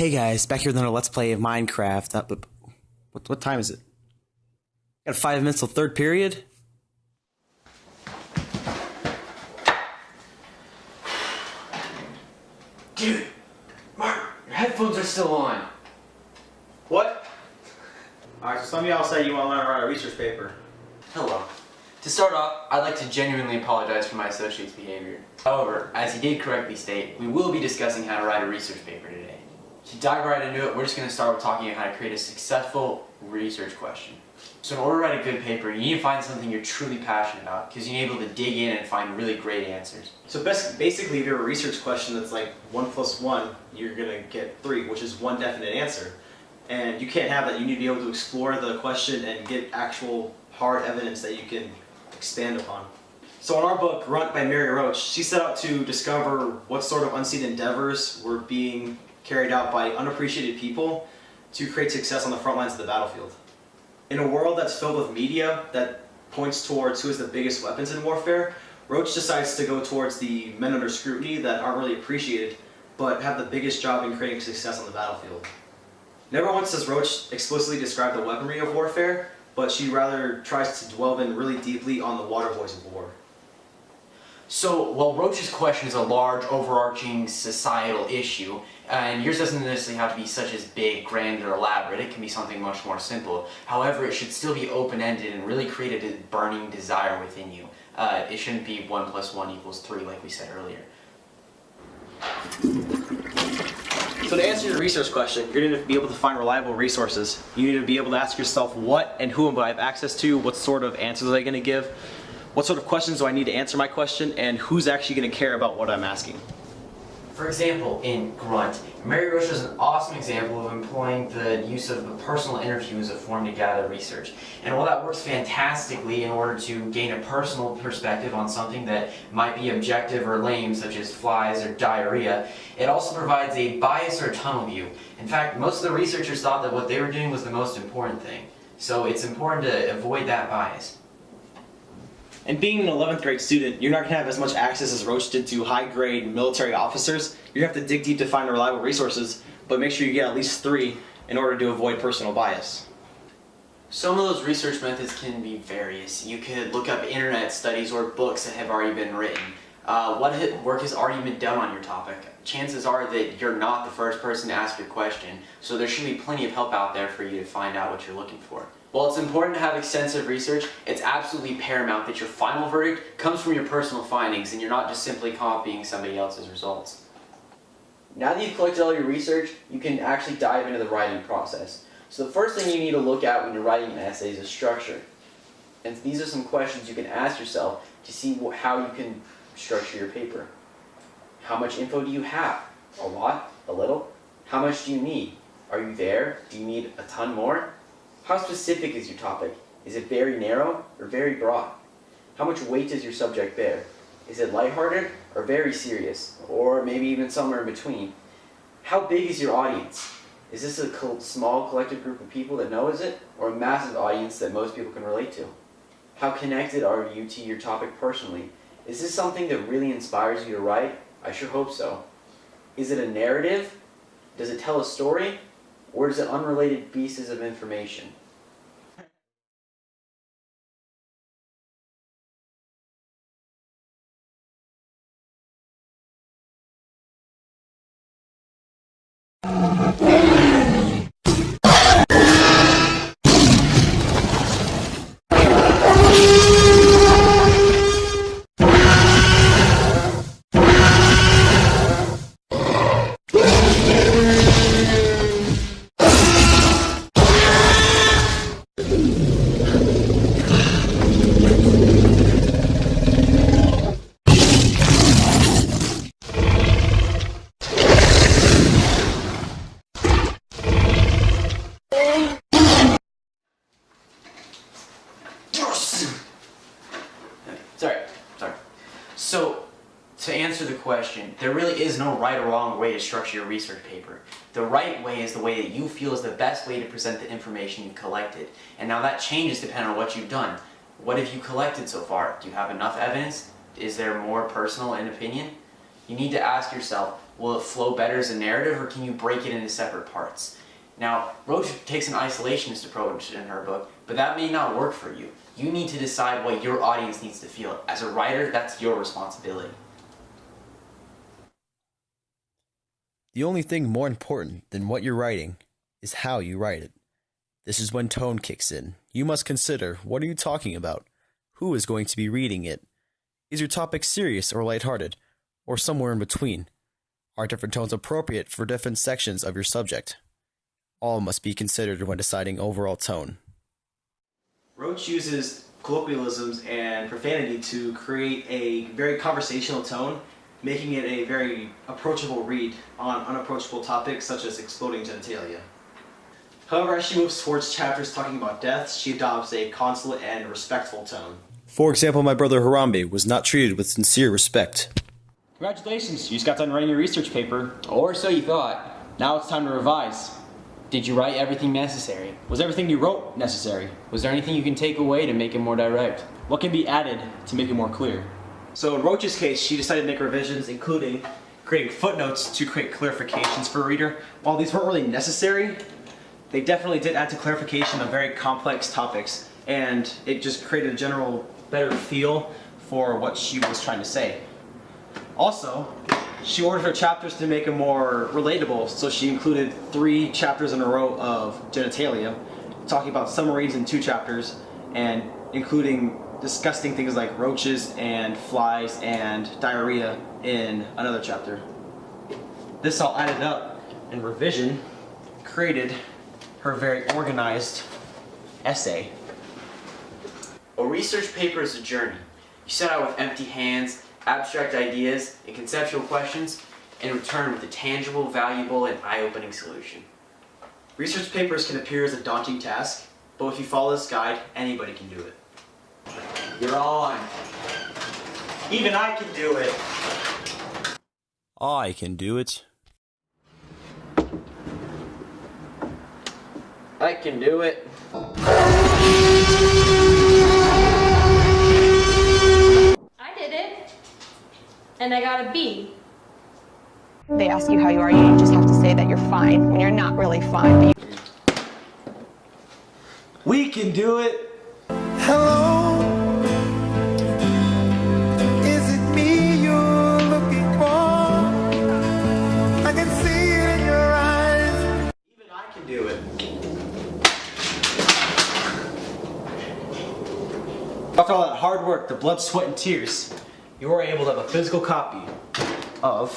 Hey guys, back here with another Let's Play of Minecraft. What time is it? Got 5 minutes till third period? Dude, Mark, your headphones are still on. What? Alright, so some of y'all say you want to learn how to write a research paper. Hello. To start off, I'd like to genuinely apologize for my associate's behavior. However, as he did correctly state, we will be discussing how to write a research paper today. To dive right into it, we're just going to start with talking about how to create a successful research question. So in order to write a good paper, you need to find something you're truly passionate about, because you need to be able to dig in and find really great answers. So basically, if you have a research question that's like 1 plus 1, you're going to get 3, which is one definite answer. And you can't have that. You need to be able to explore the question and get actual hard evidence that you can expand upon. So in our book, Grunt by Mary Roach, she set out to discover what sort of unseen endeavors were being carried out by unappreciated people to create success on the front lines of the battlefield. In a world that's filled with media that points towards who has the biggest weapons in warfare, Roach decides to go towards the men under scrutiny that aren't really appreciated, but have the biggest job in creating success on the battlefield. Never once does Roach explicitly describe the weaponry of warfare, but she rather tries to delve in really deeply on the water boys of war. So, while Roach's question is a large, overarching societal issue, and yours doesn't necessarily have to be such as big, grand, or elaborate, it can be something much more simple. However, it should still be open-ended and really create a burning desire within you. It shouldn't be 1 plus 1 equals 3 like we said earlier. So to answer your research question, you're going to be able to find reliable resources. You need to be able to ask yourself what and who do I have access to, what sort of answers are they going to give, what sort of questions do I need to answer my question, and who's actually going to care about what I'm asking. For example, in Grunt, Mary Roach is an awesome example of employing the use of a personal interview as a form to gather research. And while that works fantastically in order to gain a personal perspective on something that might be objective or lame, such as flies or diarrhea, it also provides a bias or tunnel view. In fact, most of the researchers thought that what they were doing was the most important thing. So it's important to avoid that bias. And being an 11th grade student, you're not going to have as much access as Roach did to high-grade military officers. You have to dig deep to find reliable resources, but make sure you get at least 3 in order to avoid personal bias. Some of those research methods can be various. You could look up internet studies or books that have already been written. What work has already been done on your topic? Chances are that you're not the first person to ask your question, so there should be plenty of help out there for you to find out what you're looking for. While it's important to have extensive research, it's absolutely paramount that your final verdict comes from your personal findings and you're not just simply copying somebody else's results. Now that you've collected all your research, you can actually dive into the writing process. So the first thing you need to look at when you're writing an essay is a structure. And these are some questions you can ask yourself to see how you can structure your paper. How much info do you have? A lot? A little? How much do you need? Are you there? Do you need a ton more? How specific is your topic? Is it very narrow or very broad? How much weight does your subject bear? Is it lighthearted or very serious? Or maybe even somewhere in between? How big is your audience? Is this a small collective group of people that knows it, or a massive audience that most people can relate to? How connected are you to your topic personally? Is this something that really inspires you to write? I sure hope so. Is it a narrative? Does it tell a story? Or is it unrelated pieces of information? Sorry. So, to answer the question, there really is no right or wrong way to structure your research paper. The right way is the way that you feel is the best way to present the information you've collected. And now that changes depending on what you've done. What have you collected so far? Do you have enough evidence? Is there more personal and opinion? You need to ask yourself, Will it flow better as a narrative, or can you break it into separate parts? Now, Roach takes an isolationist approach in her book, but that may not work for you. You need to decide what your audience needs to feel. As a writer, that's your responsibility. The only thing more important than what you're writing is how you write it. This is when tone kicks in. You must consider, what are you talking about? Who is going to be reading it? Is your topic serious or lighthearted, or somewhere in between? Are different tones appropriate for different sections of your subject? All must be considered when deciding overall tone. Roach uses colloquialisms and profanity to create a very conversational tone, making it a very approachable read on unapproachable topics such as exploding genitalia. However, as she moves towards chapters talking about death, she adopts a consolate and respectful tone. For example, my brother Harambe was not treated with sincere respect. Congratulations, you just got done writing your research paper. Or so you thought. Now it's time to revise. Did you write everything necessary? Was everything you wrote necessary? Was there anything you can take away to make it more direct? What can be added to make it more clear? So in Roach's case, she decided to make revisions, including creating footnotes to create clarifications for a reader. While these weren't really necessary, they definitely did add to clarification of very complex topics, and it just created a general better feel for what she was trying to say. Also, she ordered her chapters to make it more relatable, so she included 3 chapters in a row of genitalia, talking about submarines in 2 chapters, and including disgusting things like roaches and flies and diarrhea in another chapter. This all added up, and revision created her very organized essay. A research paper is a journey. You set out with empty hands, abstract ideas, and conceptual questions, and return with a tangible, valuable, and eye-opening solution. Research papers can appear as a daunting task, but if you follow this guide, anybody can do it. You're on. Even I can do it. I can do it. I can do it. I did it, and I got a B. They ask you how you are, you just have to say that you're fine when you're not really fine. We can do it. Hello, is it me you're looking for? I can see it in your eyes. Even I can do it. After all that hard work, the blood, sweat, and tears, you were able to have a physical copy of